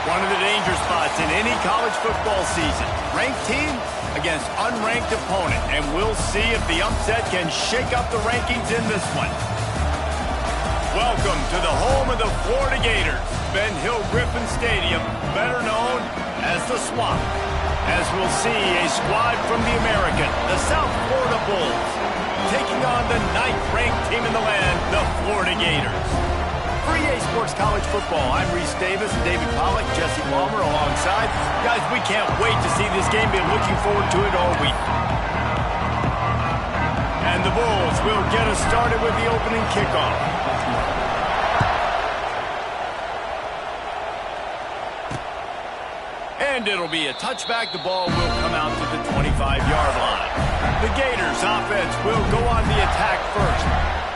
One of the danger spots in any college football season. Ranked team against unranked opponent. And we'll see if the upset can shake up the rankings in this one. Welcome to the home of the Florida Gators. Ben Hill Griffin Stadium, better known as the Swamp. As we'll see a squad from the American, the South Florida Bulls, taking on the 9th-ranked team in the land, the Florida Gators. For EA Sports College Football, I'm Reese Davis, David Pollack, Jesse Palmer alongside. Guys, we can't wait to see this game. Been looking forward to it all week. And the Bulls will get us started with the opening kickoff. And it'll be a touchback. The ball will come out to the 25-yard line. The Gators offense will go on the attack first.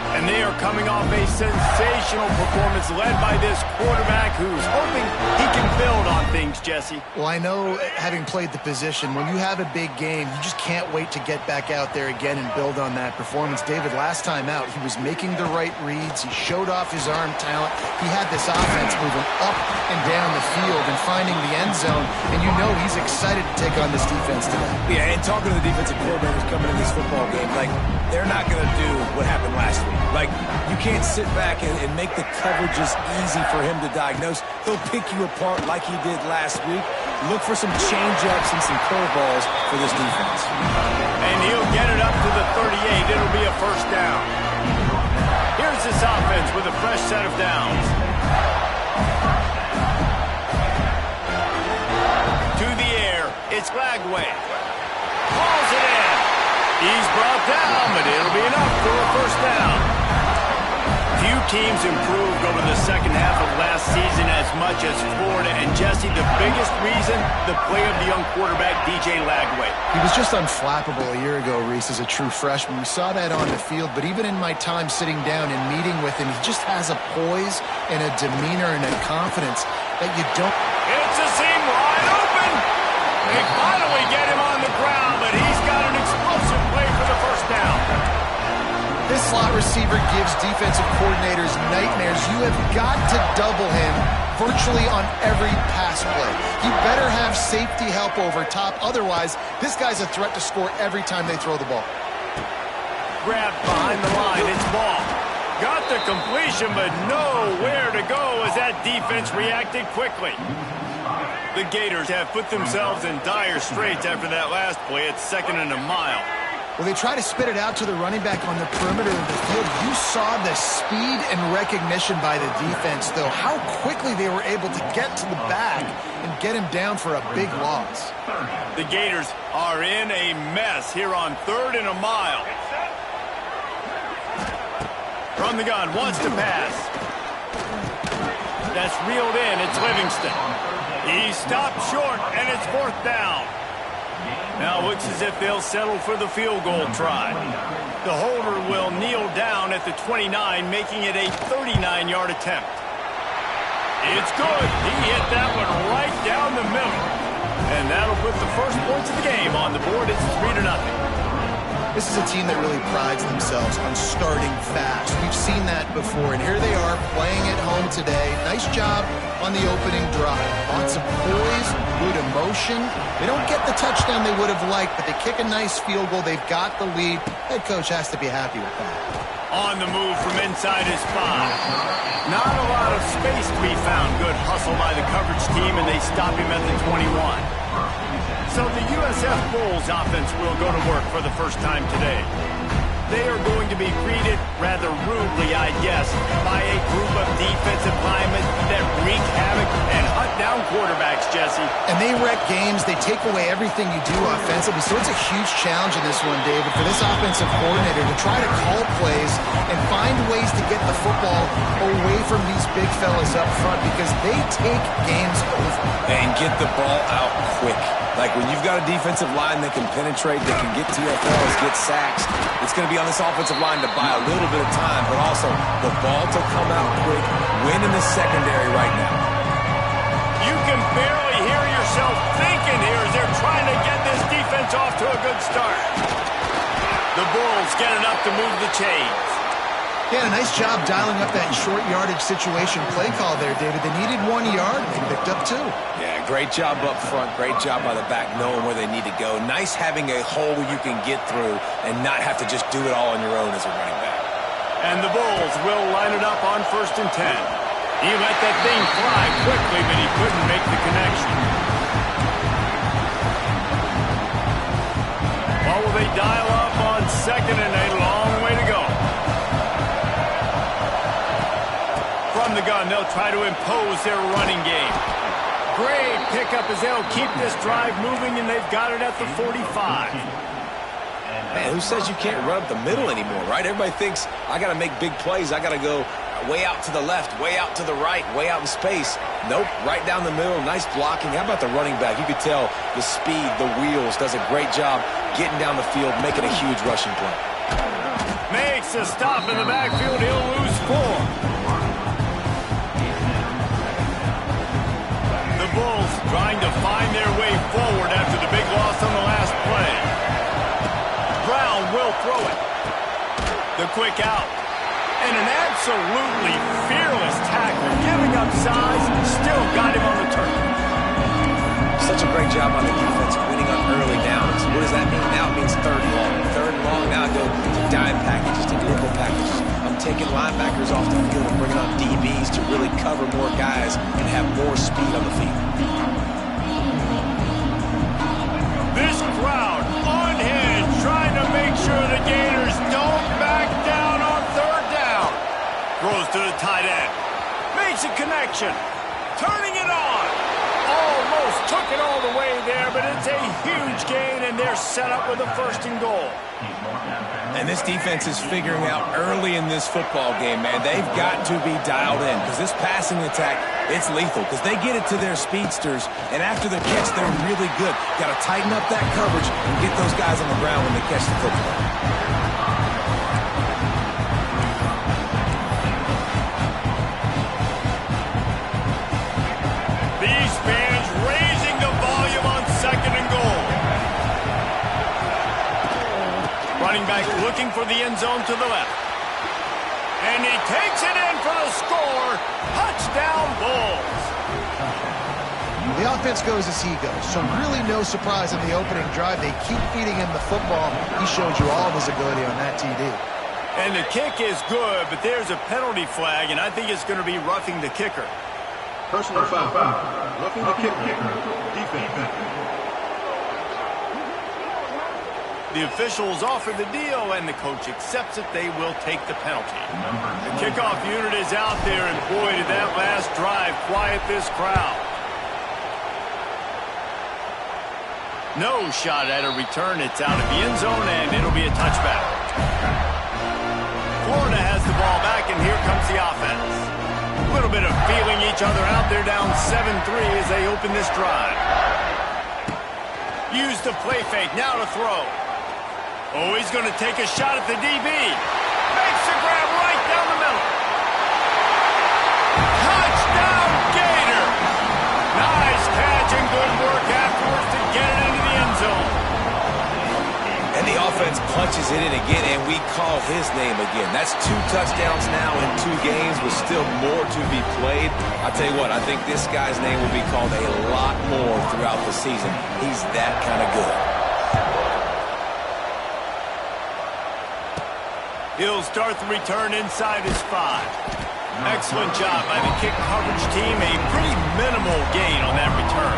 And they are coming off a sensational performance led by this quarterback who's hoping he can build on things, Jesse. Well, I know, having played the position, when you have a big game, you just can't wait to get back out there again and build on that performance. David, last time out, he was making the right reads. He showed off his arm talent. He had this offense moving up and down the field and finding the end zone. And you know he's excited to take on this defense today. Yeah, and talking to the defensive coordinators coming in this football game, like, they're not going to do what happened last week. Like, you can't sit back and make the coverages easy for him to diagnose. He'll pick you apart like he did last week. Look for some change-ups and some curveballs for this defense. And he'll get it up to the 38. It'll be a first down. Here's this offense with a fresh set of downs. To the air, it's Lagway. Hauls it in. He's brought down, but it'll be enough for a first down. Few teams improved over the second half of last season as much as Florida. And Jesse, the biggest reason, the play of the young quarterback, DJ Lagway. He was just unflappable a year ago, Reese, as a true freshman. We saw that on the field, but even in my time sitting down and meeting with him, he just has a poise and a demeanor and a confidence that you don't... It's a seam wide open. They finally get him on the ground, but he's got an explosive play for the first down. This slot receiver gives defensive coordinators nightmares. You have got to double him virtually on every pass play. He better have safety help over top. Otherwise, this guy's a threat to score every time they throw the ball. Grabbed behind the line. It's ball. Got the completion, but nowhere to go as that defense reacted quickly. The Gators have put themselves in dire straits after that last play. It's 2nd and a mile. Well, they try to spit it out to the running back on the perimeter of the field. You saw the speed and recognition by the defense, though. How quickly they were able to get to the back and get him down for a big loss. The Gators are in a mess here on 3rd and a mile. From the gun, wants to pass. That's reeled in. It's Livingston. He stopped short, and it's 4th down. Now it looks as if they'll settle for the field goal try. The holder will kneel down at the 29, making it a 39-yard attempt. It's good. He hit that one right down the middle. And that'll put the first points of the game on the board. It's 3-0. This is a team that really prides themselves on starting fast. We've seen that before, and here they are playing at home today. Nice job on the opening drive. Lots of poise, good emotion. They don't get the touchdown they would have liked, but they kick a nice field goal. They've got the lead. Head coach has to be happy with that. On the move from inside his 5. Not a lot of space to be found. Good hustle by the coverage team, and they stop him at the 21. So the USF Bulls offense will go to work for the first time today. They are going to be greeted rather rudely, I guess, by a group of defensive linemen that wreak havoc and hunt down quarterbacks, Jesse. And they wreck games. They take away everything you do offensively. So it's a huge challenge in this one, David, for this offensive coordinator to try to call plays and find ways to get the football away from these big fellas up front because they take games over. And get the ball out quick. Like when you've got a defensive line that can penetrate, that can get TFLs, get sacks, it's going to be on this offensive line to buy a little bit of time, but also the ball to come out quick, win in the secondary right now. You can barely hear yourself thinking here as they're trying to get this defense off to a good start. The Bulls get enough to move the chains. Yeah, a nice job dialing up that short yardage situation play call there, David. They needed 1 yard, and they picked up 2. Yeah, great job up front. Great job by the back knowing where they need to go. Nice having a hole you can get through and not have to just do it all on your own as a running back. And the Bulls will line it up on 1st and 10. He let that thing fly quickly, but he couldn't make the connection. Well, will they dial up on 2nd and a long way to go? From the gun, they'll try to impose their running game. Great pickup as they'll keep this drive moving, and they've got it at the 45. Man, who says you can't run up the middle anymore, right? Everybody thinks, I got to make big plays. I got to go way out to the left, way out to the right, way out in space. Nope, right down the middle. Nice blocking. How about the running back? You could tell the speed, the wheels, does a great job getting down the field, making a huge rushing play. Makes a stop in the backfield. He'll lose 4. The Bulls trying to find their way forward after the big loss on the last play. Brown will throw it. The quick out. And an absolutely fearless tackle. Giving up size, still got him on the turn. Such a great job on the defense winning on early downs. What does that mean? Now it means 3rd and long. 3rd and long, now I go to dime packages, to nickel packages. I'm taking linebackers off the field and bringing on DBs to really cover more guys and have more speed on the field. This crowd unhinged, trying to make sure the Gators don't back down on 3rd down. Throws to the tight end. Makes a connection. Turning it on. Almost took it all the way there, but it's a huge gain, and they're set up with a 1st and goal. And this defense is figuring out early in this football game, man, they've got to be dialed in because this passing attack, it's lethal because they get it to their speedsters, and after the catch, they're really good. Got to tighten up that coverage and get those guys on the ground when they catch the football. These fans raising the volume on 2nd and goal. Running back looking for the end zone to the left. And he takes it in for the score. Touchdown, Bulls. The offense goes as he goes, so really no surprise in the opening drive. They keep feeding him the football. He showed you all of his ability on that TD. And the kick is good, but there's a penalty flag, and I think it's going to be roughing the kicker. Personal foul. Roughing the kicker. Defense. The officials offer the deal, and the coach accepts it. They will take the penalty. The kickoff unit is out there, and boy, did that last drive quiet this crowd. No shot at a return. It's out of the end zone, and it'll be a touchback. Florida has the ball back, and here comes the offense. A little bit of feeling each other out. They're down 7-3 as they open this drive. Use the play fake. Now to throw. Oh, he's going to take a shot at the DB. Makes the grab right down the middle. Touchdown, Gator. Nice catch and good work afterwards to get it into the end zone. And the offense punches it in again, and we call his name again. That's 2 touchdowns now in 2 games with still more to be played. I'll tell you what, I think this guy's name will be called a lot more throughout the season. He's that kind of good. He'll start the return inside his 5. Excellent job by the kick coverage team. A pretty minimal gain on that return.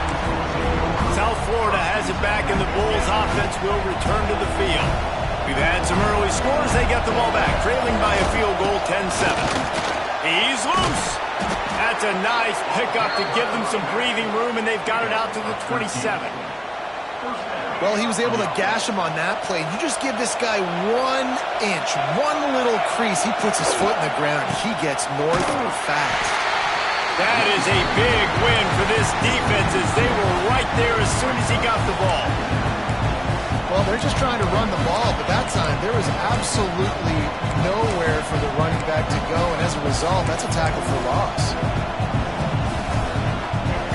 South Florida has it back, and the Bulls offense will return to the field. We've had some early scores. They get the ball back, trailing by a field goal 10-7. He's loose. That's a nice pickup to give them some breathing room, and they've got it out to the 27. Well, he was able to gash him on that play. You just give this guy 1 inch, one little crease. He puts his foot in the ground. He gets north fast. That is a big win for this defense as they were right there as soon as he got the ball. Well, they're just trying to run the ball, but that time there was absolutely nowhere for the running back to go, and as a result, that's a tackle for loss.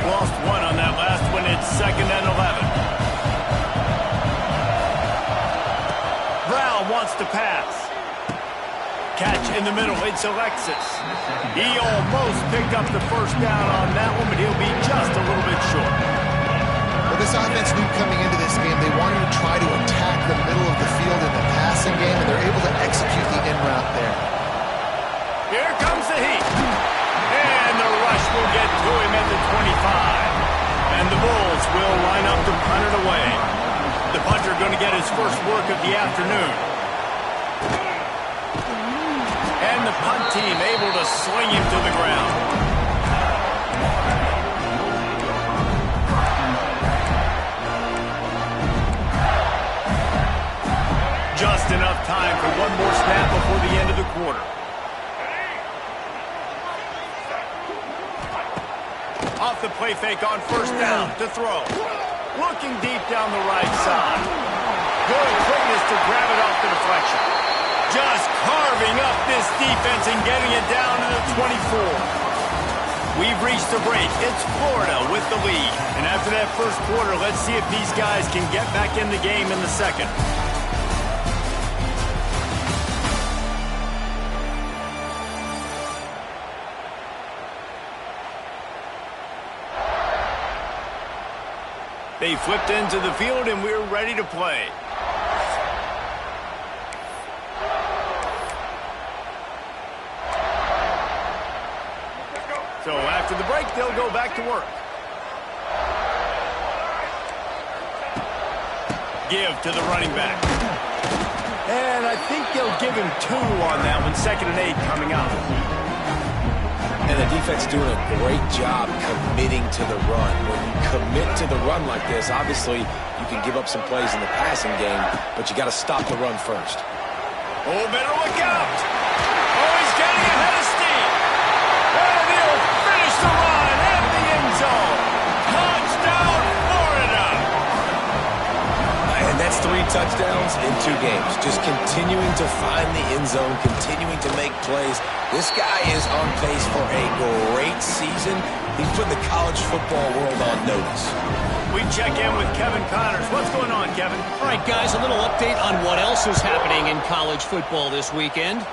Lost 1 on that last one. It's 2nd and 11. Brown wants to pass. Catch in the middle. It's Alexis. He almost picked up the first down on that one, but he'll be just a little bit short. Well, this offense knew coming into this game they wanted to try to attack the middle of the field in the passing game, and they're able to execute the in route there. Here comes the heat. And the rush will get to him at the 25. And the Bulls will line up to punt it away. The punter going to get his first work of the afternoon. And the punt team able to sling him to the ground. Just enough time for one more snap before the end of the quarter. Off the play fake on first down to throw. Looking deep down the right side. Good quickness to grab it off the deflection. Just carving up this defense and getting it down to the 24. We've reached the break. It's Florida with the lead. And after that first quarter, let's see if these guys can get back in the game in the second. They flipped into the field, and we're ready to play. So after the break, they'll go back to work. Give to the running back. And I think they'll give him 2 on that one. 2nd and 8 coming up. And the defense doing a great job committing to the run. When you commit to the run like this, obviously you can give up some plays in the passing game, but you got to stop the run first. Oh, better look out. Oh, he's getting ahead of steam. And he'll finish the run at the end zone. Touchdown, Florida. And that's 3 touchdowns in 2 games. Just continuing to find the end zone, continuing to make plays. This guy is on pace for a great season. He's put the college football world on notice. We check in with Kevin Connors. What's going on, Kevin? All right, guys, a little update on what else is happening in college football this weekend.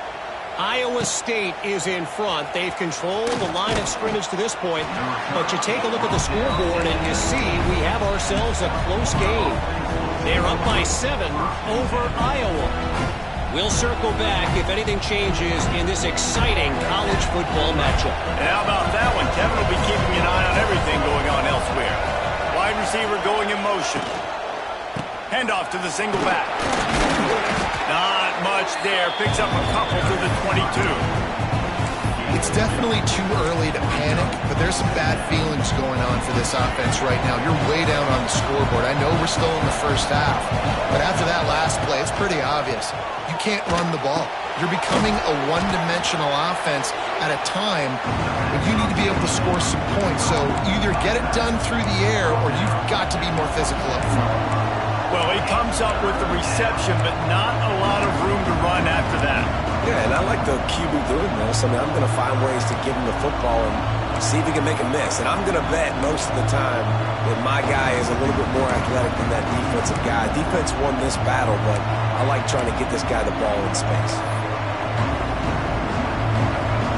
Iowa State is in front. They've controlled the line of scrimmage to this point. But you take a look at the scoreboard and you see we have ourselves a close game. They're up by 7 over Iowa. We'll circle back if anything changes in this exciting college football matchup. And how about that one? Kevin will be keeping an eye on everything going on elsewhere. Wide receiver going in motion. Handoff to the single back. Not much there. Picks up a couple to the 22. It's definitely too early to panic, but there's some bad feelings going on for this offense right now. You're way down on the scoreboard. I know we're still in the first half, but after that last play, it's pretty obvious. You can't run the ball. You're becoming a one-dimensional offense at a time when you need to be able to score some points. So either get it done through the air or you've got to be more physical up front. Well, he comes up with the reception, but not a lot of room to run after that. Yeah, and I like the QB doing this. I mean, I'm going to find ways to give him the football and see if he can make a miss. And I'm going to bet most of the time that my guy is a little bit more athletic than that defensive guy. Defense won this battle, but I like trying to get this guy the ball in space.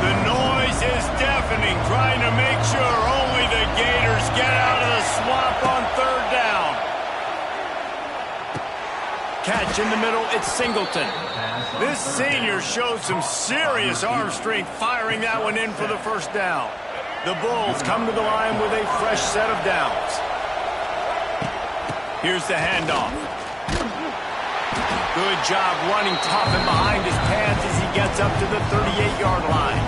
The noise is deafening, trying to make sure only the Gators get out of the swamp on 3rd down. Catch in the middle, it's Singleton. This senior shows some serious arm strength firing that one in for the first down. The Bulls come to the line with a fresh set of downs. Here's the handoff. Good job running tough and behind his pads as he gets up to the 38-yard line.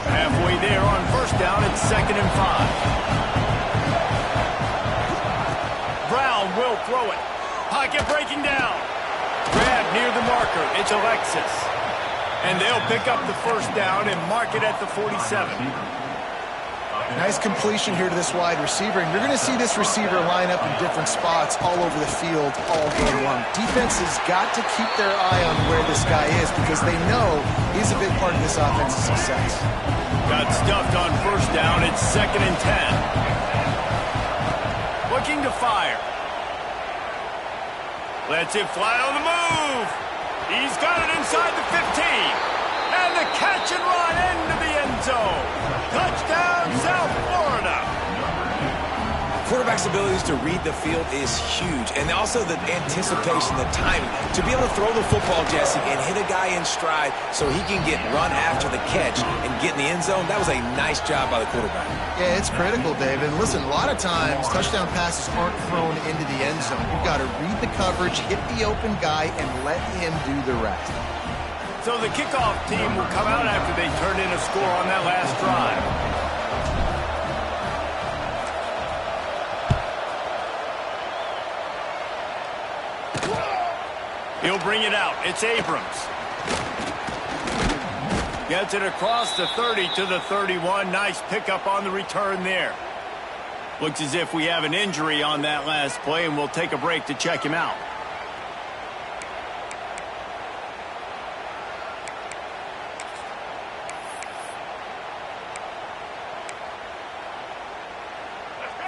Halfway there on first down, it's 2nd and 5. Brown will throw it. Pocket breaking down. Grab near the marker. It's Alexis. And they'll pick up the first down and mark it at the 47. Nice completion here to this wide receiver. And you're going to see this receiver line up in different spots all over the field all game long. Defense has got to keep their eye on where this guy is because they know he's a big part of this offense's success. Got stuffed on first down. It's 2nd and 10. Looking to fire. Lets it fly on the move. He's got it inside the 15. And the catch and run into the end zone. Touchdown, South Florida. Quarterback's abilities to read the field is huge, and also the anticipation, the timing. To be able to throw the football, Jesse, and hit a guy in stride so he can get run after the catch and get in the end zone, that was a nice job by the quarterback. Yeah, it's critical, David. Listen, a lot of times touchdown passes aren't thrown into the end zone. You've got to read the coverage, hit the open guy, and let him do the rest. So the kickoff team will come out after they turned in a score on that last drive. He'll bring it out. It's Abrams. Gets it across the 30 to the 31. Nice pickup on the return there. Looks as if we have an injury on that last play, and we'll take a break to check him out.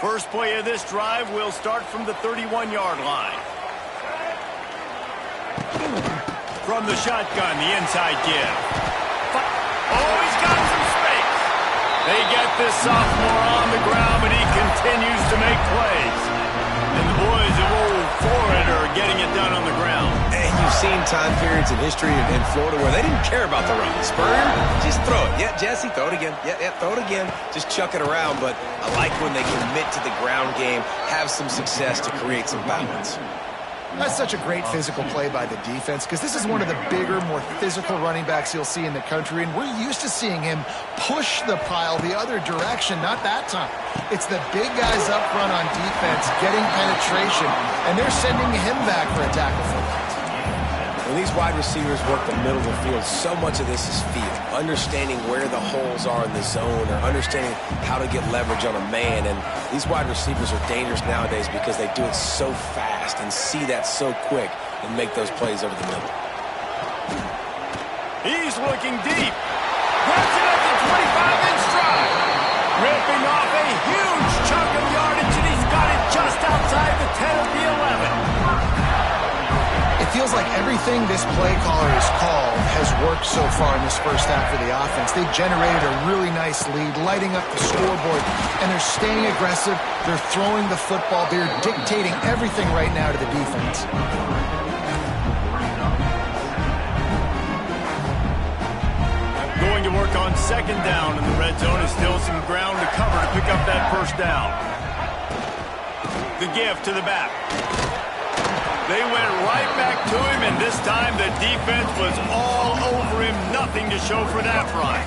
First play of this drive will start from the 31-yard line. From the shotgun, the inside give. Oh, he's got some space. They get this sophomore on the ground, but he continues to make plays. And the boys of Old Florida are getting it done on the ground. And you've seen time periods in history in Florida where they didn't care about the run. Spurrier, just throw it. Yeah, Jesse, throw it again. Yeah, throw it again. Just chuck it around. But I like when they commit to the ground game, have some success to create some balance. That's such a great physical play by the defense because this is one of the bigger, more physical running backs you'll see in the country, and we're used to seeing him push the pile the other direction. Not that time. It's the big guys up front on defense getting penetration, and they're sending him back for a tackle for that. When these wide receivers work the middle of the field, so much of this is feel. Understanding where the holes are in the zone or understanding how to get leverage on a man. And these wide receivers are dangerous nowadays because they do it so fast and see that so quick and make those plays over the middle. He's looking deep. Grabs it at the 25 in stride. Ripping off a huge chunk of yardage, and he's got it just outside the 10 of the 11. It feels like everything this play caller has called has worked so far in this first half for the offense. They've generated a really nice lead, lighting up the scoreboard, and they're staying aggressive. They're throwing the football. They're dictating everything right now to the defense. Going to work on second down in the red zone. Is still some ground to cover to pick up that first down. The give to the back. They went right back to him, and this time the defense was all over him. Nothing to show for that run.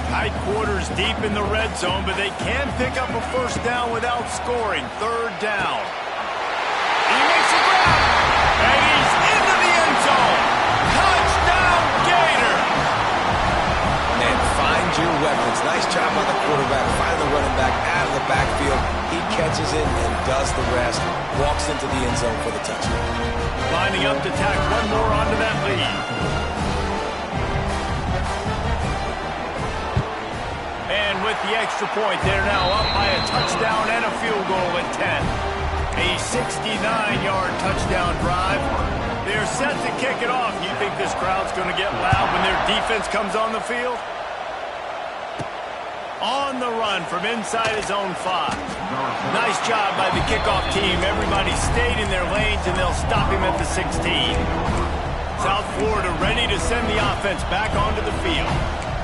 Tight quarters deep in the red zone, but they can pick up a first down without scoring. Third down. He makes a grab, and he's into the end zone. Touchdown, Gator! Man, find your weapons. Nice job by the quarterback. Find the running back out of the backfield. He catches it and does the rest. Walks into the end zone for the touchdown. Lining up to tack one more onto that lead. And with the extra point, they're now up by a touchdown and a field goal at 10. A 69-yard touchdown drive. They're set to kick it off. You think this crowd's going to get loud when their defense comes on the field? On the run from inside his own 5. Nice job by the kickoff team. Everybody stayed in their lanes, and they'll stop him at the 16. South Florida ready to send the offense back onto the field.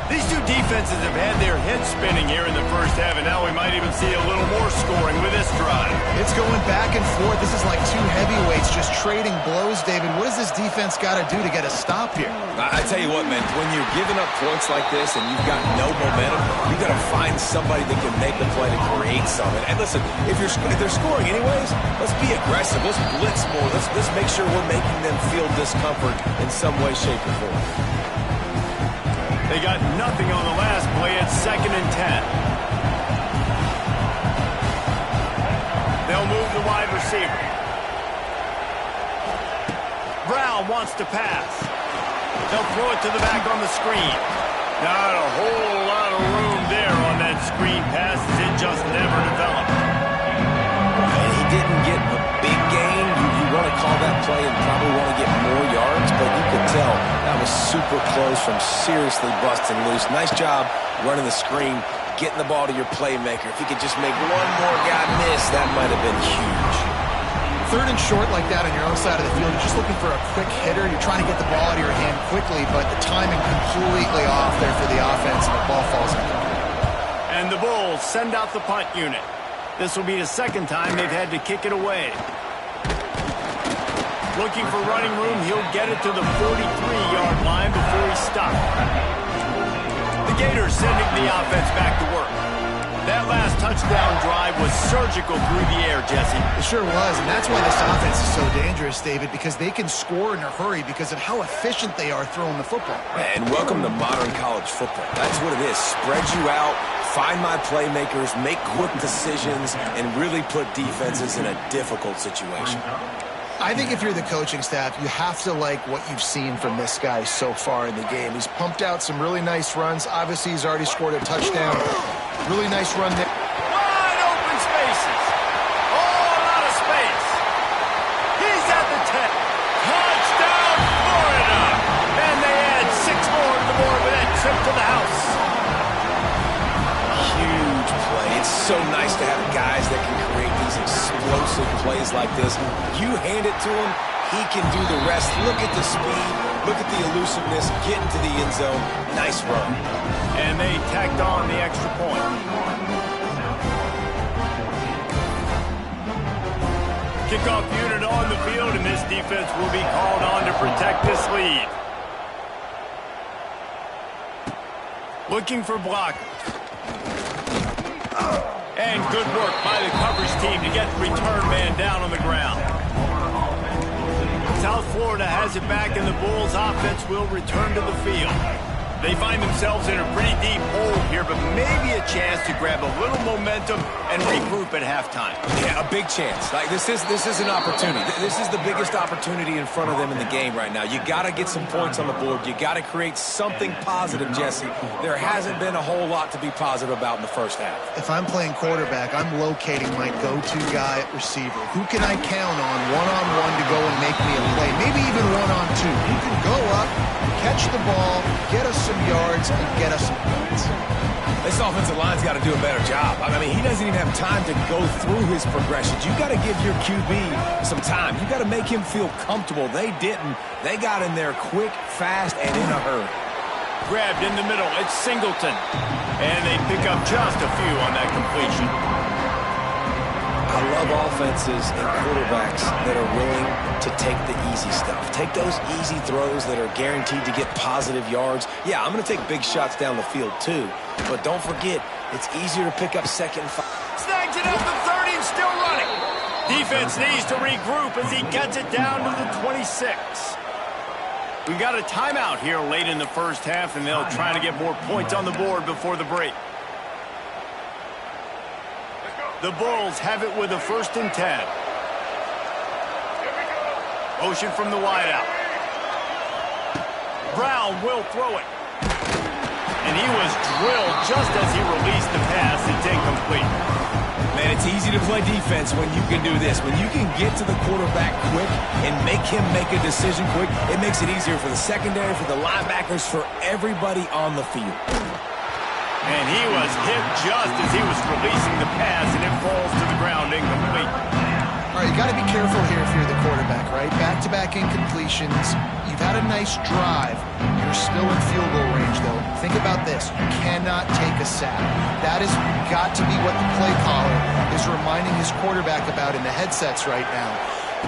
These two defenses have had their heads spinning here in the first half, and now we might even see a little more scoring with this drive. It's going back and forth. This is like two heavyweights just trading blows, David. What does this defense got to do to get a stop here? I tell you what, man, when you're giving up points like this and you've got no momentum, you got to find somebody that can make a play to create something. And listen, if they're scoring anyways, let's be aggressive. Let's blitz more. Let's make sure we're making them feel discomfort in some way, shape, or form. They got nothing on the last play. It's 2nd and 10. They'll move the wide receiver. Brown wants to pass. They'll throw it to the back on the screen. Not a whole lot of room there on that screen pass. It just never developed. And he didn't get a big gain. You want to call that play and probably want to get more yards, but you super close from seriously busting loose. Nice job running the screen, getting the ball to your playmaker. If he could just make one more guy miss, that might have been huge. 3rd and short like that on your own side of the field, you're just looking for a quick hitter. You're trying to get the ball out of your hand quickly, but the timing completely off there for the offense, and the ball falls incomplete. And the Bulls send out the punt unit. This will be the 2nd time they've had to kick it away. Looking for running room, he'll get it to the 43-yard line before he's stopped. The Gators sending the offense back to work. That last touchdown drive was surgical through the air, Jesse. It sure was, and that's why this offense is so dangerous, David, because they can score in a hurry because of how efficient they are throwing the football. And welcome to modern college football. That's what it is. Spread you out, find my playmakers, make quick decisions, and really put defenses in a difficult situation. I think if you're the coaching staff, you have to like what you've seen from this guy so far in the game. He's pumped out some really nice runs. Obviously, he's already scored a touchdown. Really nice run there. Wide open spaces. Oh, a lot of space. He's at the 10. Touchdown, Florida. And they add 6 more to the board with that trip to the house. Huge play. It's so nice to have guys that can create these explosive plays like this. You hand it to him, he can do the rest. Look at the speed. Look at the elusiveness. Get into the end zone. Nice run. And they tacked on the extra point. Kickoff unit on the field, and this defense will be called on to protect this lead. Looking for blockers. And good work by the coverage team to get the return man down on the ground. South Florida has it back, and the Bulls offense will return to the field. They find themselves in a pretty deep hole here, but maybe a chance to grab a little momentum and regroup at halftime. Yeah, a big chance. Like this is an opportunity. This is the biggest opportunity in front of them in the game right now. You got to get some points on the board. You got to create something positive, Jesse. There hasn't been a whole lot to be positive about in the first half. If I'm playing quarterback, I'm locating my go-to guy at receiver. Who can I count on one-on-one to go and make me a play? Maybe even one-on-two. Who can go up, catch the ball, get us some yards, and get us some points. This offensive line's got to do a better job. I mean, he doesn't even have time to go through his progressions. You got to give your QB some time. You got to make him feel comfortable. They didn't. They got in there quick, fast, and in a hurry. Grabbed in the middle. It's Singleton. And they pick up just a few on that completion. I love offenses and quarterbacks that are willing to take the easy stuff. Take those easy throws that are guaranteed to get positive yards. Yeah, I'm going to take big shots down the field too, but don't forget, it's easier to pick up 2nd and 5. Snags it up to 30 and still running. Defense needs to regroup as he gets it down to the 26. We've got a timeout here late in the first half, and they'll try to get more points on the board before the break. The Bulls have it with a 1st and 10. Motion from the wideout. Brown will throw it. And he was drilled just as he released the pass. It's incomplete. Man, it's easy to play defense when you can do this. When you can get to the quarterback quick and make him make a decision quick, it makes it easier for the secondary, for the linebackers, for everybody on the field. And he was hit just as he was releasing the pass, and it falls to the ground incomplete. All right, you got to be careful here if you're the quarterback, right? Back-to-back incompletions. You've had a nice drive. You're still in field goal range, though. Think about this. You cannot take a sack. That has got to be what the play caller is reminding his quarterback about in the headsets right now.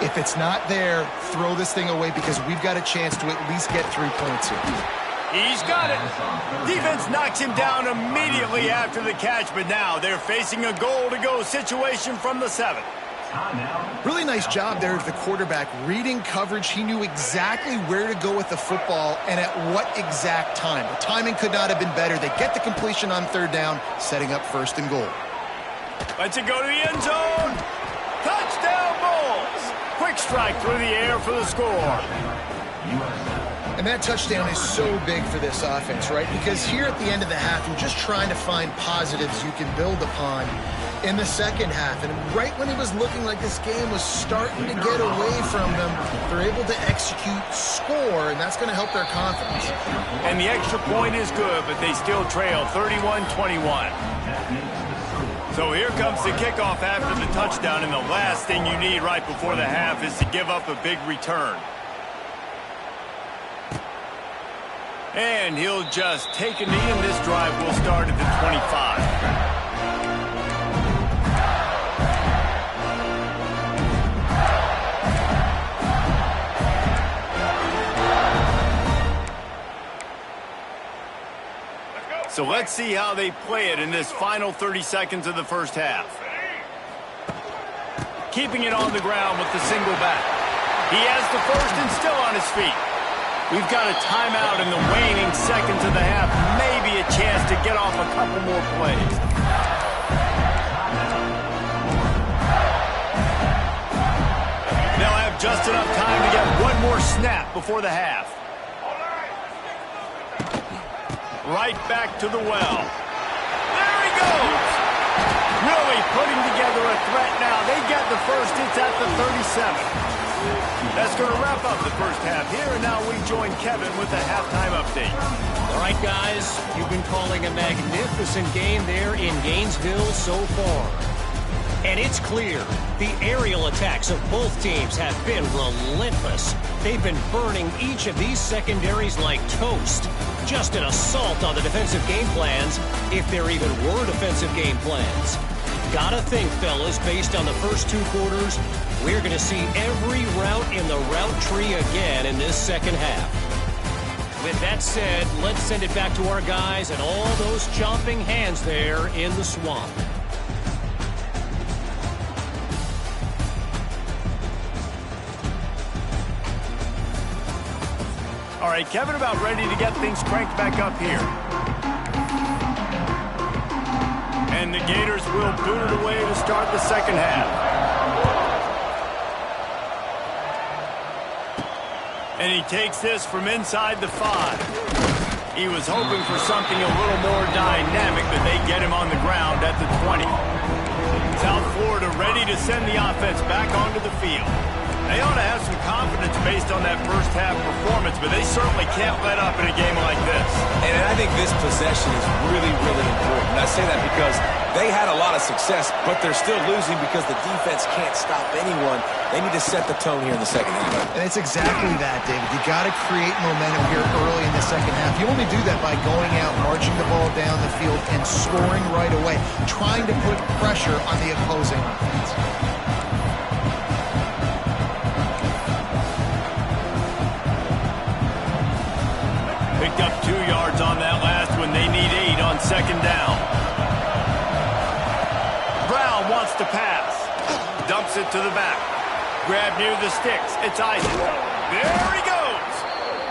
If it's not there, throw this thing away because we've got a chance to at least get 3 points here. He's got it. Defense knocks him down immediately after the catch, but now they're facing a goal-to-go situation from the 7. Really nice job there of the quarterback. Reading coverage, he knew exactly where to go with the football and at what exact time. The timing could not have been better. They get the completion on 3rd down, setting up 1st and goal. Lets it go to the end zone. Touchdown, Bulls. Quick strike through the air for the score. And that touchdown is so big for this offense, right? Because here at the end of the half, you're just trying to find positives you can build upon in the second half. And right when it was looking like this game was starting to get away from them, they're able to execute, score, and that's going to help their confidence. And the extra point is good, but they still trail 31-21. So here comes the kickoff after the touchdown, and the last thing you need right before the half is to give up a big return. And he'll just take a knee, and this drive will start at the 25. So let's see how they play it in this final 30 seconds of the first half. Keeping it on the ground with the single back. He has the first and still on his feet. We've got a timeout in the waning seconds of the half. Maybe a chance to get off a couple more plays. They'll have just enough time to get one more snap before the half. Right back to the well. There he goes. Really putting together a threat now. They get the first. It's at the 37. That's going to wrap up the first half here, and now we join Kevin with the halftime update. All right, guys, you've been calling a magnificent game there in Gainesville so far. And it's clear the aerial attacks of both teams have been relentless. They've been burning each of these secondaries like toast. Just an assault on the defensive game plans, if there even were defensive game plans. Gotta think, fellas, based on the first two quarters, we're going to see every route in the route tree again in this second half. With that said, let's send it back to our guys and all those chomping hands there in the swamp. All right, Kevin, about ready to get things cranked back up here. And the Gators will boot it away to start the second half. And he takes this from inside the 5. He was hoping for something a little more dynamic, but they get him on the ground at the 20. South Florida ready to send the offense back onto the field. They ought to have some confidence based on that first half performance, but they certainly can't let up in a game like this. And I think this possession is really, really important. I say that because they had a lot of success, but they're still losing because the defense can't stop anyone. They need to set the tone here in the second half. And it's exactly that, David. You got to create momentum here early in the second half. You only do that by going out, marching the ball down the field, and scoring right away, trying to put pressure on the opposing offense. Picked up 2 yards on that last one. They need 8 on second down. Brown wants to pass. Dumps it to the back. Grab near the sticks. It's Isaac. There he goes.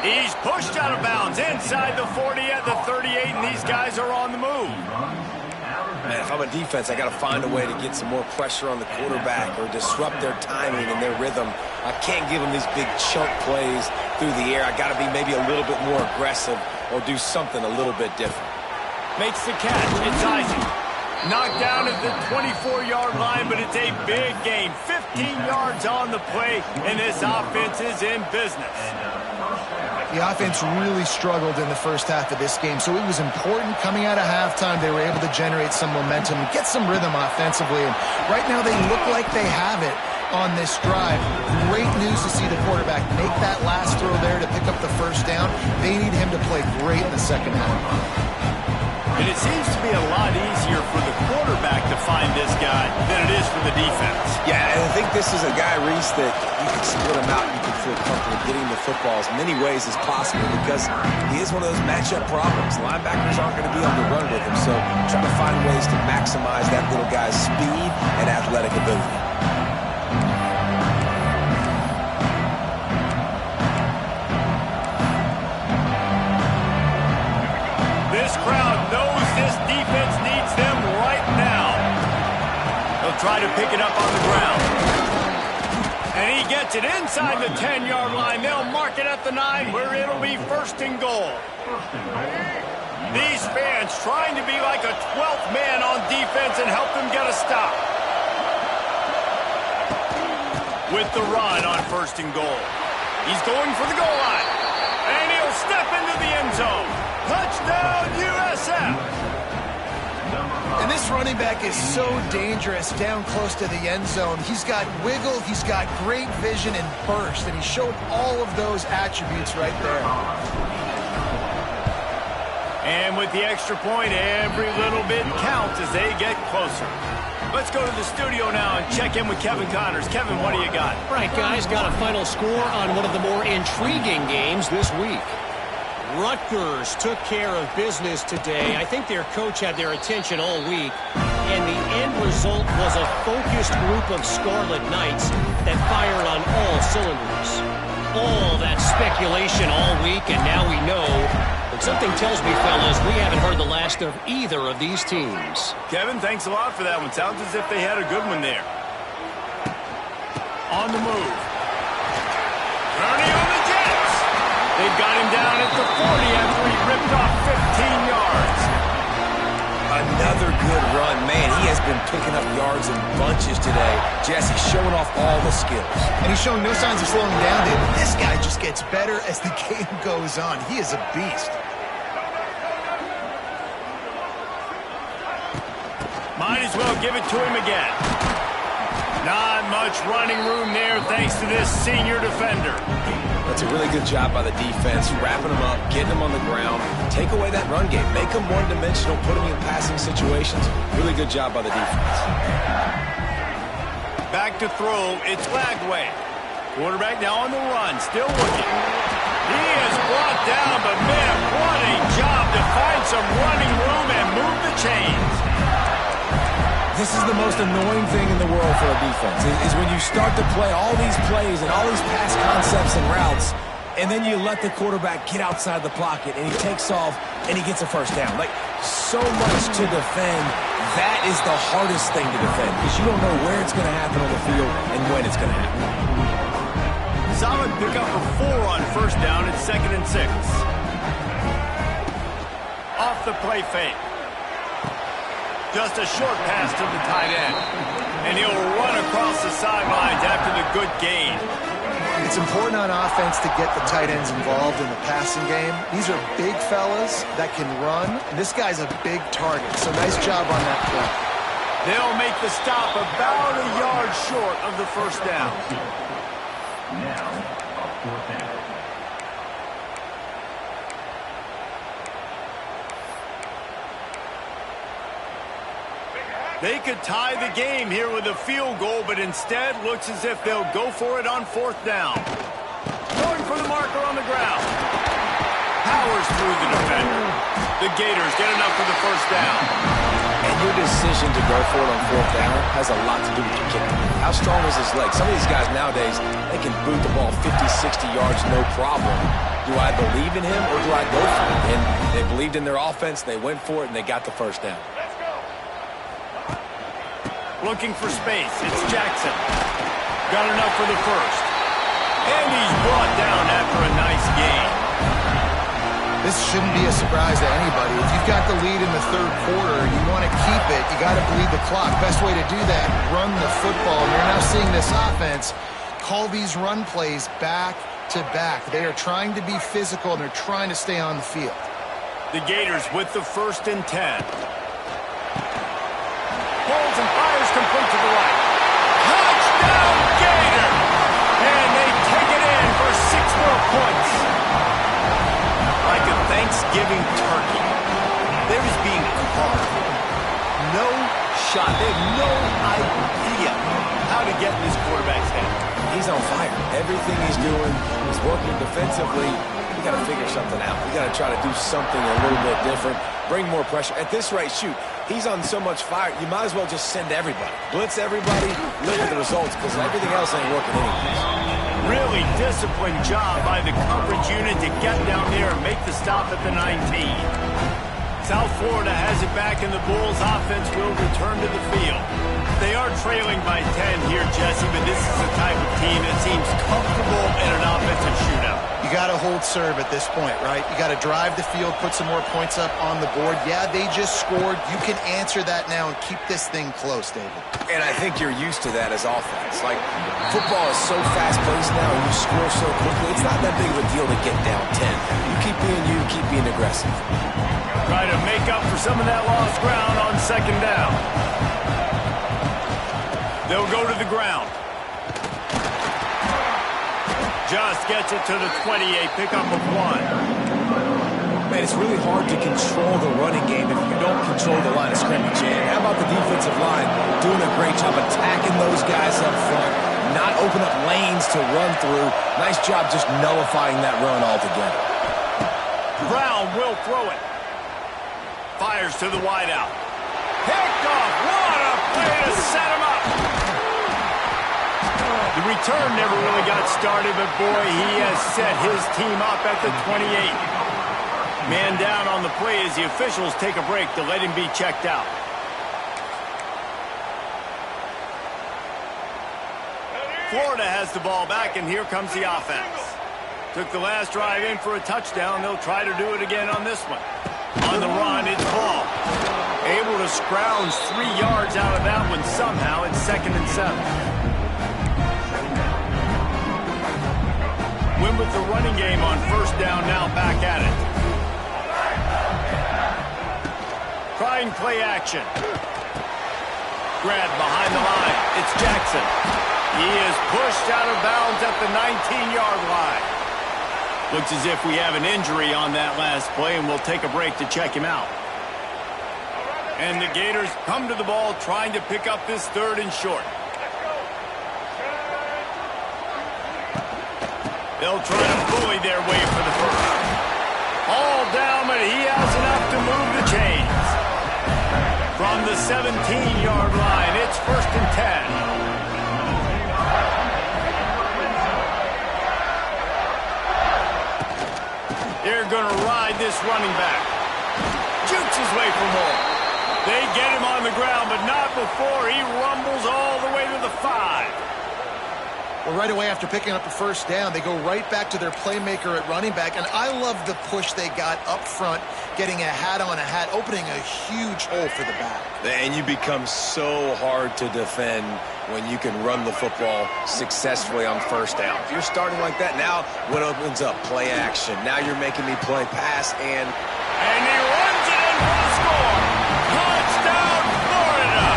He's pushed out of bounds inside the 40 at the 38, and these guys are on the move. Man, if I'm a defense, I got to find a way to get some more pressure on the quarterback or disrupt their timing and their rhythm. I can't give them these big chunk plays through the air. I got to be maybe a little bit more aggressive or do something a little bit different. Makes the catch. It's Isaac. Knocked down at the 24-yard line, but it's a big gain. 15 yards on the play, and this offense is in business. The offense really struggled in the first half of this game, so it was important coming out of halftime. They were able to generate some momentum and get some rhythm offensively. And right now they look like they have it on this drive. Great news to see the quarterback make that last throw there to pick up the first down. They need him to play great in the second half. And it seems to be a lot easier for the quarterback to find this guy than it is for the defense. Yeah, and I think this is a guy, Reese, that you can split him out and you can feel comfortable getting the football as many ways as possible because he is one of those matchup problems. Linebackers aren't going to be on the run with him, so try to find ways to maximize that little guy's speed and athletic ability. This crowd knows this defense needs them right now. They'll try to pick it up on the ground. And he gets it inside the 10-yard line. They'll mark it at the 9, where it'll be 1st and goal. These fans trying to be like a 12th man on defense and help them get a stop. With the run on 1st and goal. He's going for the goal line. And he'll step into the end zone. Touchdown, USF. And this running back is so dangerous down close to the end zone. He's got wiggle, he's got great vision and burst, and he showed all of those attributes right there. And with the extra point, every little bit counts as they get closer. Let's go to the studio now and check in with Kevin Connors. Kevin, what do you got? All right, guys, got a final score on one of the more intriguing games this week. Rutgers took care of business today. I think their coach had their attention all week, and the end result was a focused group of Scarlet Knights that fired on all cylinders. All that speculation all week, and now we know. But something tells me, fellas, we haven't heard the last of either of these teams. Kevin, thanks a lot for that one. Sounds as if they had a good one there. On the move. Turning on the Jets. They've got him down at the 40 after he ripped off 15 yards. Another good run. Man, he has been picking up yards in bunches today. Jesse showing off all the skills. And he's showing no signs of slowing down, David. This guy just gets better as the game goes on. He is a beast. Might as well give it to him again. Not much running room there thanks to this senior defender. That's a really good job by the defense, wrapping them up, getting them on the ground, take away that run game, make them one-dimensional, put them in passing situations. Really good job by the defense. Back to throw, it's Lagway. Quarterback now on the run, still looking. He is brought down, but man, what a job to find some running room and move the chains. This is the most annoying thing in the world for a defense, is when you start to play all these plays and all these pass concepts and routes, and then you let the quarterback get outside the pocket, and he takes off, and he gets a first down. Like, so much to defend. That is the hardest thing to defend, because you don't know where it's going to happen on the field and when it's going to happen. Solid pickup for 4 on 1st down. It's 2nd and 6. Off the play fake. Just a short pass to the tight end. And he'll run across the sidelines after the good gain. It's important on offense to get the tight ends involved in the passing game. These are big fellas that can run. And this guy's a big target, so nice job on that play. They'll make the stop about a yard short of the 1st down. Now, a 4th down. They could tie the game here with a field goal, but instead looks as if they'll go for it on 4th down. Going for the marker on the ground. Powers through the defender. The Gators get enough for the 1st down. And your decision to go for it on 4th down has a lot to do with your kicker. How strong is his leg? Some of these guys nowadays, they can boot the ball 50, 60 yards, no problem. Do I believe in him or do I go for it? And they believed in their offense, they went for it, and they got the 1st down. Looking for space. It's Jackson. Got enough for the 1st. And he's brought down after a nice gain. This shouldn't be a surprise to anybody. If you've got the lead in the 3rd quarter and you want to keep it, you got to bleed the clock. Best way to do that, run the football. And you're now seeing this offense call these run plays back to back. They are trying to be physical, and they're trying to stay on the field. The Gators with the 1st and 10. Holds and fires complete to the right. Touchdown, Gator! And they take it in for 6 more points. Like a Thanksgiving turkey. They're just being carved. No shot. They have no idea how to get in this quarterback's head. He's on fire. Everything he's doing, he's working defensively. We got to figure something out. We got to try to do something a little bit different. Bring more pressure. At this rate, shoot, he's on so much fire, you might as well just send everybody. Blitz everybody, live with the results, because everything else ain't working anyways. Really disciplined job by the coverage unit to get down there and make the stop at the 19. South Florida has it back, and the Bulls offense will return to the field. They are trailing by 10 here, Jesse, but this is the type of team that seems comfortable in an offensive shootout. You got to hold serve at this point, right? You got to drive the field, put some more points up on the board. Yeah, they just scored. You can answer that now and keep this thing close, David. And I think you're used to that as offense. Like, football is so fast-paced now, and you score so quickly. It's not that big of a deal to get down 10. You keep being you, keep being aggressive. Try to make up for some of that lost ground on second down. They'll go to the ground. Just gets it to the 28, pickup of 1. Man, it's really hard to control the running game if you don't control the line of scrimmage. And how about the defensive line doing a great job attacking those guys up front, not open up lanes to run through. Nice job just nullifying that run altogether. Brown will throw it. Fires to the wideout. Picked off. What a play to set him up. The return never really got started, but boy, he has set his team up at the 28. Man down on the play as the officials take a break to let him be checked out. Florida has the ball back, and here comes the offense. Took the last drive in for a touchdown. They'll try to do it again on this one. On the run, it's Ball. Able to scrounge 3 yards out of that one somehow. It's 2nd and 7. Win with the running game on first down, now back at it. Trying play action. Grab behind the line. It's Jackson. He is pushed out of bounds at the 19-yard line. Looks as if we have an injury on that last play, and we'll take a break to check him out. And the Gators come to the ball trying to pick up this 3rd and short. They'll try to bully their way for the first. All down, but he has enough to move the chains. From the 17-yard line, it's 1st and 10. They're going to ride this running back. Jukes his way for more. They get him on the ground, but not before he rumbles all the way to the 5. Well, right away after picking up the first down, they go right back to their playmaker at running back. And I love the push they got up front, getting a hat on a hat, opening a huge hole for the back. And you become so hard to defend when you can run the football successfully on first down. If you're starting like that, now what opens up? Play action. Now you're making me play pass, and he runs it in for the score. Touchdown, Florida.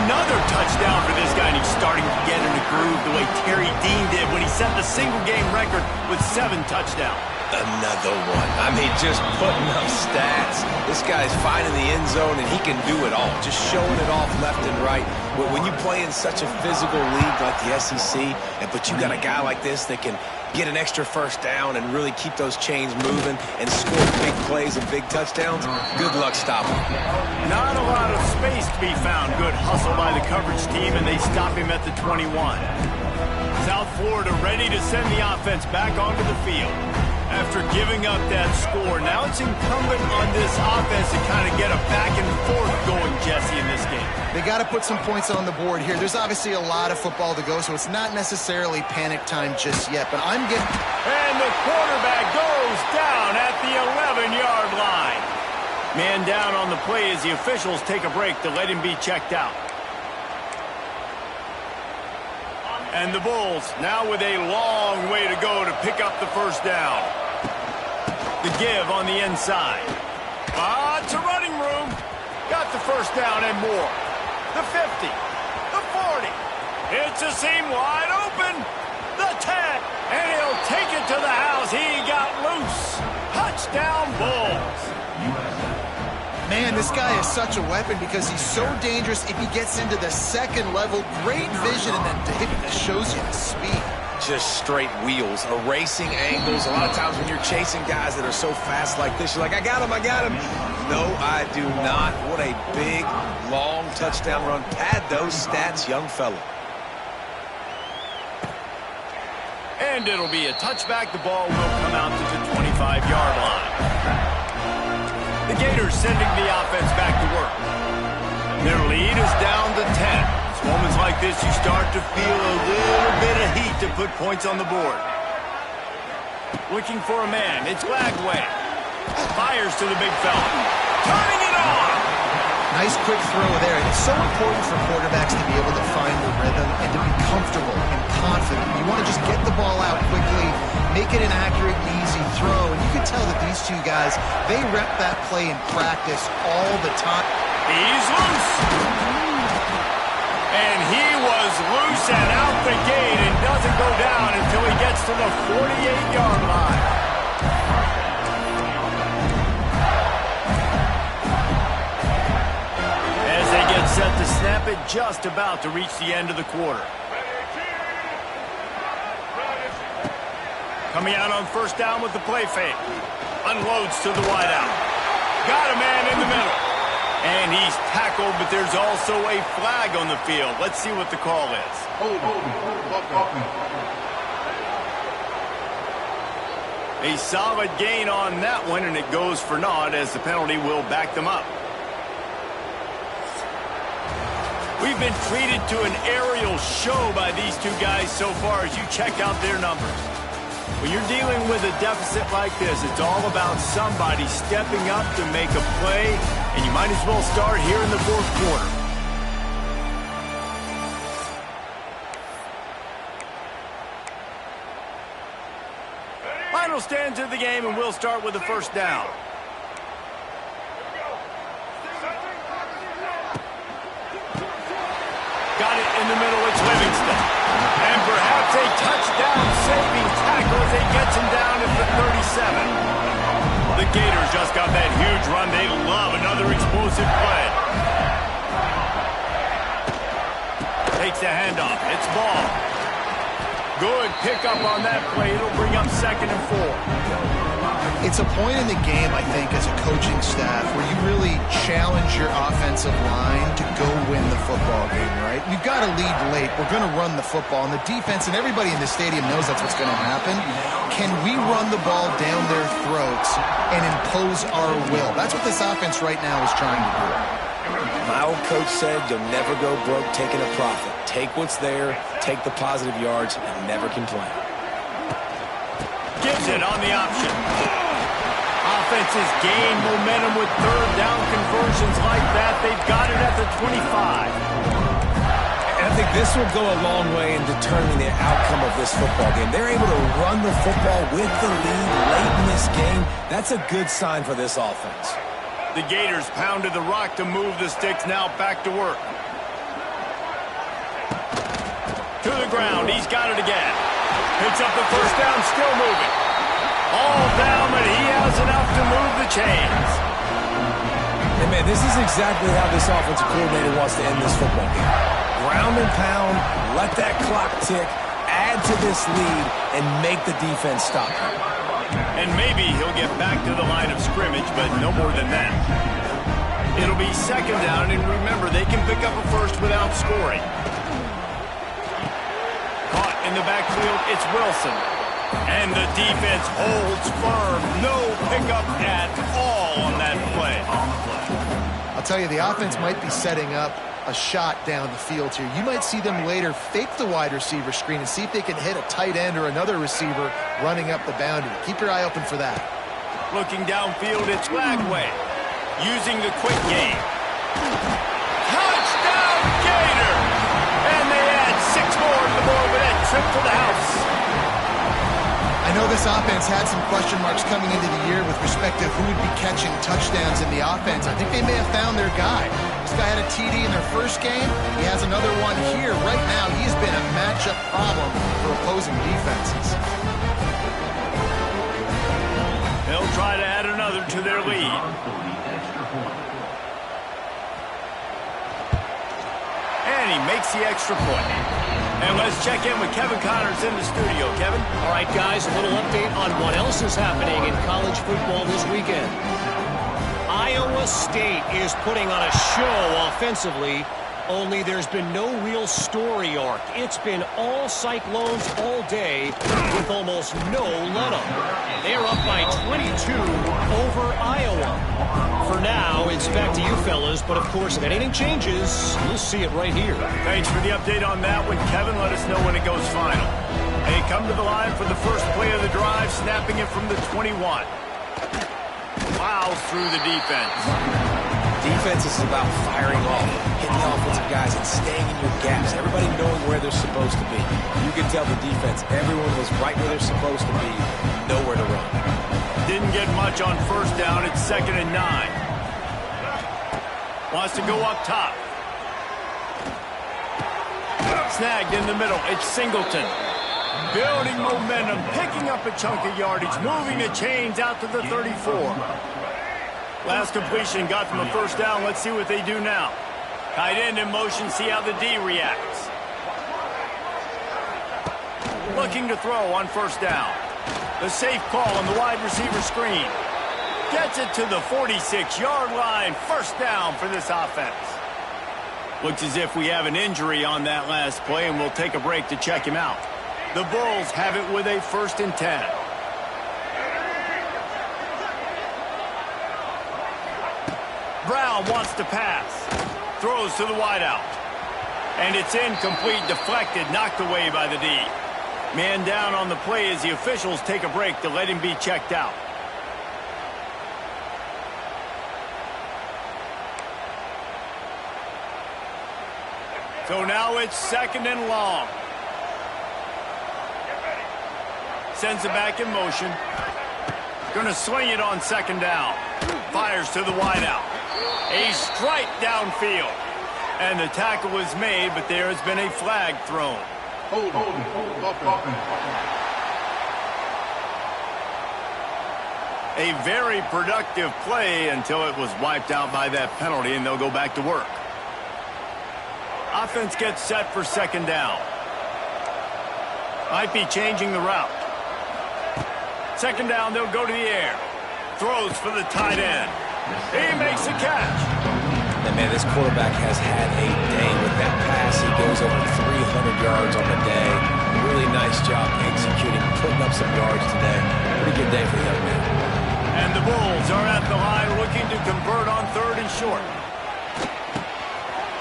Another touchdown for this guy, and he's starting to get in a groove the way Terry Dean did when he set the single-game record with 7 touchdowns. Another one. I mean, just putting up stats. This guy's finding the end zone, and he can do it all. Just showing it off left and right. But when you play in such a physical league like the SEC, but you got a guy like this that can get an extra first down and really keep those chains moving and score big plays and big touchdowns, good luck stopping him. Not a lot of space to be found. Good hustle by the coverage team, and they stop him at the 21. South Florida ready to send the offense back onto the field. After giving up that score, now it's incumbent on this offense to kind of get a back and forth going, Jesse, in this game. They got to put some points on the board here. There's obviously a lot of football to go, so it's not necessarily panic time just yet, but I'm getting... And the quarterback goes down at the 11-yard line. Man down on the play as the officials take a break to let him be checked out. And the Bulls now with a long way to go to pick up the first down. The give on the inside. It's a running room. Got the first down and more. The 50. The 40. It's a seam wide open. The 10. And he'll take it to the house. He got loose. Touchdown, Bulls. Man, this guy is such a weapon because he's so dangerous if he gets into the second level. Great vision, and then David just shows you the speed. Just straight wheels, erasing angles. A lot of times when you're chasing guys that are so fast like this, you're like, I got him. No, I do not. What a big, long touchdown run. Pad those stats, young fella. And it'll be a touchback. The ball will come out to the 25-yard line. the Gators sending the offense back to work. Their lead is down to 10. It's moments like this you start to feel a little bit of heat to put points on the board. Looking for a man. It's Lagway. Fires to the big fella. Turning it on! Nice quick throw there. It's so important for quarterbacks to be able to find the rhythm and to be comfortable and confident. You want to just get the ball out quickly, make it an accurate and easy throw. And you can tell that these two guys, they rep that play in practice all the time. He's loose. And he was loose and out the gate and doesn't go down until he gets to the 48-yard line. As they get set to snap it, just about to reach the end of the quarter. Coming out on first down with the play fake. Unloads to the wideout. Got a man in the middle. And he's tackled, but there's also a flag on the field. Let's see what the call is. A solid gain on that one, and it goes for naught as the penalty will back them up. We've been treated to an aerial show by these two guys so far as you check out their numbers. When you're dealing with a deficit like this, it's all about somebody stepping up to make a play, and you might as well start here in the fourth quarter. Final stands of the game, and we'll start with the first down. Got it in the middle, it's Livingston. And perhaps a touchdown-saving tackle as he gets him down at the 37. The Gators just got that huge run. They love another explosive play. Takes the handoff. It's ball. Good pickup on that play. It'll bring up 2nd and 4. It's a point in the game, I think, as a coaching staff where you really challenge your offensive line to go win the football game, right? You've got to lead late. We're going to run the football. And the defense and everybody in the stadium knows that's what's going to happen. Can we run the ball down their throats and impose our will? That's what this offense right now is trying to do. My old coach said you'll never go broke taking a profit. Take what's there, take the positive yards, and never complain. Gives it on the option. Offenses gain momentum with third down conversions like that. They've got it at the 25. And I think this will go a long way in determining the outcome of this football game. They're able to run the football with the lead late in this game. That's a good sign for this offense. The Gators pounded the rock to move the sticks, now back to work. To the ground, he's got it again. Picks up the first down, still moving. All down, but he has enough to move the chains. And man, this is exactly how this offensive coordinator wants to end this football game. Ground and pound, let that clock tick, add to this lead, and make the defense stop him. And maybe he'll get back to the line of scrimmage, but no more than that. It'll be 2nd down, and remember, they can pick up a first without scoring. Caught in the backfield, it's Wilson. And the defense holds firm. No pickup at all on that play. I'll tell you, the offense might be setting up a shot down the field here. You might see them later fake the wide receiver screen and see if they can hit a tight end or another receiver running up the boundary. Keep your eye open for that. Looking downfield, it's Lagway. Using the quick game. Touchdown, Gator! And they add 6 more to the board with that trip to the house. I know this offense had some question marks coming into the year with respect to who would be catching touchdowns in the offense. I think they may have found their guy. This guy had a TD in their first game. He has another one here. Right now, he's been a matchup problem for opposing defenses. They'll try to add another to their lead. And he makes the extra point. And let's check in with Kevin Connors in the studio. Kevin? All right, guys, a little update on what else is happening in college football this weekend. Iowa State is putting on a show offensively Only there's been no real story arc. It's been all Cyclones all day with almost no let-up. They're up by 22 over Iowa. For now, it's back to you fellas, but of course, if anything changes, you'll see it right here. Thanks for the update on that one, Kevin. Let us know when it goes final. They come to the line for the first play of the drive, snapping it from the 21. Plows through the defense. Defense is about firing off, hitting the offensive guys, and staying in your gaps. Everybody knowing where they're supposed to be. You can tell the defense, everyone was right where they're supposed to be, nowhere to run. Didn't get much on first down. It's 2nd and 9. Wants to go up top. Snagged in the middle. It's Singleton. Building momentum, picking up a chunk of yardage, moving the chains out to the 34. Last completion got them a first down. Let's see what they do now. Tight end in motion, see how the D reacts. Looking to throw on first down. The safe call on the wide receiver screen. Gets it to the 46-yard line. First down for this offense. Looks as if we have an injury on that last play, and we'll take a break to check him out. The Bulls have it with a 1st and 10. Brown wants to pass. Throws to the wideout. And it's incomplete, deflected, knocked away by the D. Man down on the play as the officials take a break to let him be checked out. So now it's 2nd and long. Sends it back in motion. Going to swing it on 2nd down. Fires to the wideout. A strike downfield. And the tackle was made, but there has been a flag thrown. A very productive play until it was wiped out by that penalty, and they'll go back to work. Offense gets set for 2nd down. Might be changing the route. 2nd down, they'll go to the air. Throws for the tight end. He makes a catch. And man, this quarterback has had a day with that pass. He goes over 300 yards on the day. Really nice job executing, putting up some yards today. Pretty good day for the young man. And the Bulls are at the line looking to convert on 3rd and short.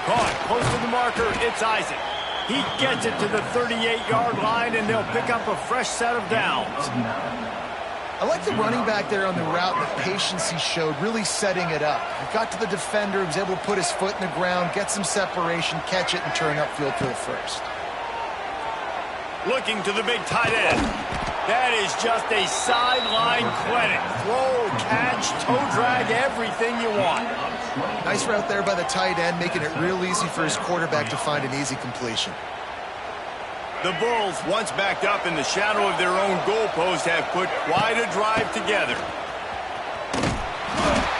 Caught close to the marker. It's Isaac. He gets it to the 38-yard line, and they'll pick up a fresh set of downs. I like the running back there on the route, the patience he showed, really setting it up. He got to the defender, he was able to put his foot in the ground, get some separation, catch it, and turn upfield for the first. Looking to the big tight end. That is just a sideline clinic. Throw, catch, toe drag, everything you want. Nice route there by the tight end, making it real easy for his quarterback to find an easy completion. The Bulls, once backed up in the shadow of their own goalpost, have put quite a drive together.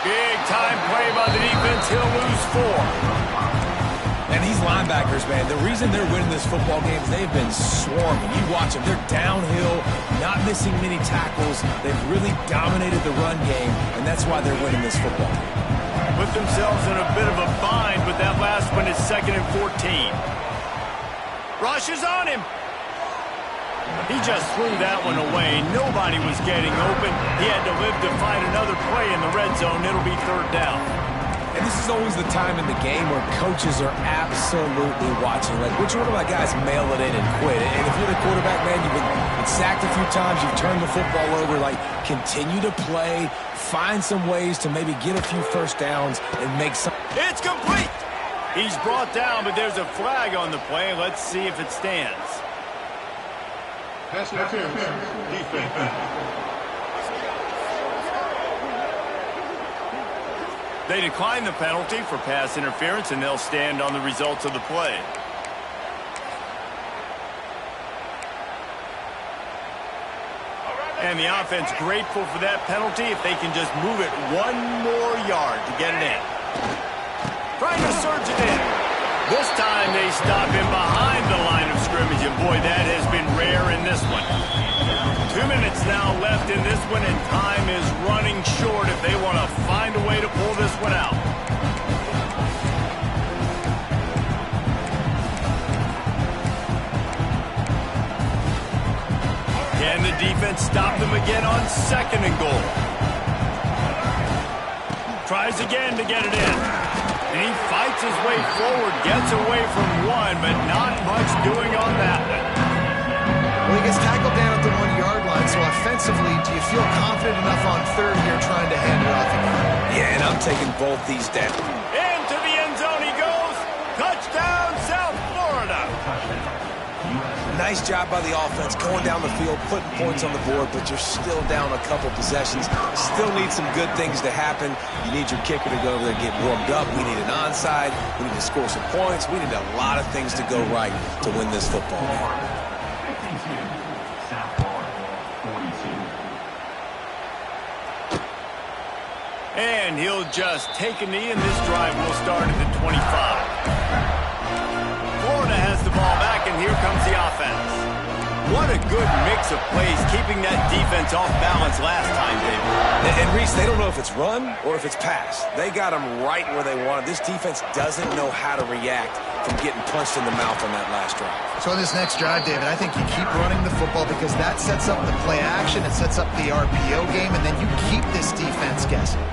Big time play by the defense. He'll lose 4. And these linebackers, man, the reason they're winning this football game is they've been swarming. You watch them. They're downhill, not missing many tackles. They've really dominated the run game, and that's why they're winning this football game. Put themselves in a bit of a bind, but that last one is 2nd and 14. Rush is on him. He just threw that one away. Nobody was getting open. He had to live to find another play in the red zone. It'll be 3rd down. And this is always the time in the game where coaches are absolutely watching. Like, which one of my guys mail it in and quit? And if you're the quarterback, man, you've been sacked a few times. You've turned the football over. Like, continue to play. Find some ways to maybe get a few first downs and make some. It's complete. He's brought down, but there's a flag on the play. Let's see if it stands. Pass interference. Defense. They decline the penalty for pass interference, and they'll stand on the results of the play. And the offense grateful for that penalty if they can just move it 1 more yard to get it in. Trying to surge it in. This time they stop him behind the line of scrimmage, and boy, that has been rare in this one. 2 minutes now left in this one, and time is running short if they want to find a way to pull this one out. the defense stop them again on 2nd and goal. Tries again to get it in. And he fights his way forward, gets away from one, but not much doing on that one. Well, he gets tackled down at the 1-yard line, so offensively, do you feel confident enough on 3rd here trying to hand it off again? Yeah, and I'm taking both these down. Into the end zone he goes. Touchdown, South Florida. Nice job by the offense going down the field, putting points on the board, but you're still down a couple possessions. Still need some good things to happen. You need your kicker to go over there and get warmed up. We need an onside. We need to score some points. We need a lot of things to go right to win this football game. South Florida, 42. And he'll just take a knee, and this drive will start at the 25. Florida has the ball back, and here comes the offense. What a good mix of plays, keeping that defense off balance last time, David. And Reese, they don't know if it's run or if it's pass. They got them right where they want it. This defense doesn't know how to react from getting punched in the mouth on that last drive. So on this next drive, David, I think you keep running the football because that sets up the play action, it sets up the RPO game, and then you keep this defense guessing.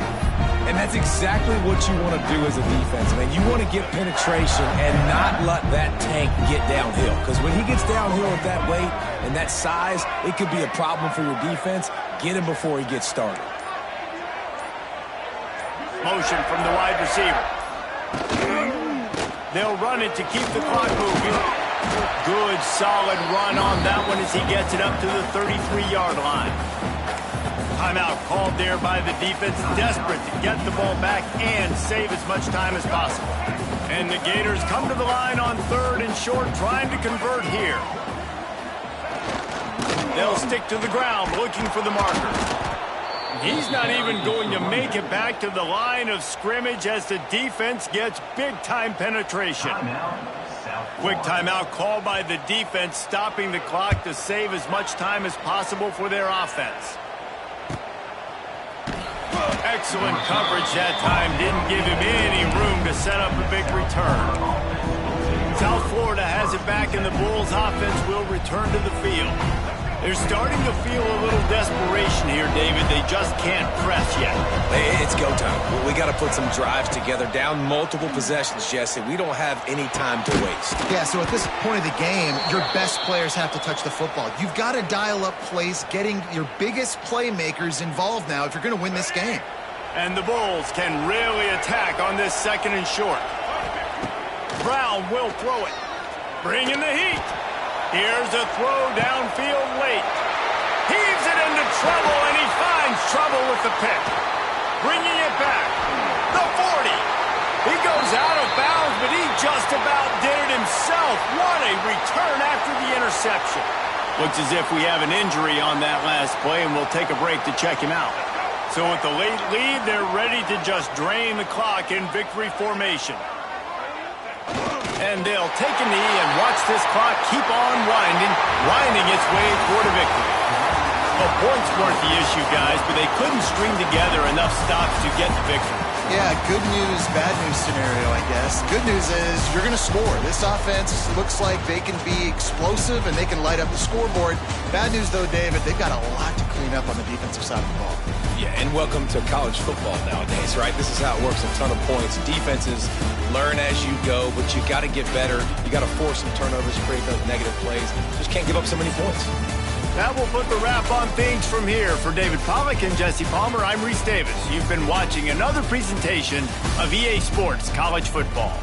And that's exactly what you want to do as a defense, man. You want to get penetration and not let that tank get downhill. Because when he gets downhill with that weight and that size, it could be a problem for your defense. Get him before he gets started. Motion from the wide receiver. They'll run it to keep the clock moving. Good, solid run on that one as he gets it up to the 33-yard line. Timeout called there by the defense, desperate to get the ball back and save as much time as possible. And the Gators come to the line on 3rd and short, trying to convert here. They'll stick to the ground, looking for the marker. He's not even going to make it back to the line of scrimmage as the defense gets big-time penetration. Quick timeout called by the defense, stopping the clock to save as much time as possible for their offense. Excellent coverage that time. Didn't give him any room to set up a big return. South Florida has it back, and the Bulls offense will return to the field. They're starting to feel a little desperation here, David. They just can't press yet. It's go time. We got to put some drives together. Down multiple possessions, Jesse. We don't have any time to waste. Yeah, so at this point of the game, your best players have to touch the football. You've got to dial up plays, getting your biggest playmakers involved now if you're going to win this game. And the Bulls can really attack on this 2nd and short. Brown will throw it. Bringing the heat. Here's a throw downfield late. Heaves it into trouble, and he finds trouble with the pick. Bringing it back. The 40. He goes out of bounds, but he just about did it himself. What a return after the interception. Looks as if we have an injury on that last play, and we'll take a break to check him out. So with the late lead, they're ready to just drain the clock in victory formation. And they'll take a knee and watch this clock keep on winding its way toward a victory. Well, points weren't the issue, guys, but they couldn't string together enough stops to get the victory. Yeah, good news, bad news scenario, I guess. Good news is you're going to score. This offense looks like they can be explosive and they can light up the scoreboard. Bad news, though, David, they've got a lot to clean up on the defensive side of the ball. Yeah, and welcome to college football nowadays, right? This is how it works, a ton of points. Defenses learn as you go, but you got to get better. You got to force some turnovers, create those negative plays. Just can't give up so many points. That will put the wrap on things from here. For David Pollack and Jesse Palmer, I'm Reese Davis. You've been watching another presentation of EA Sports College Football.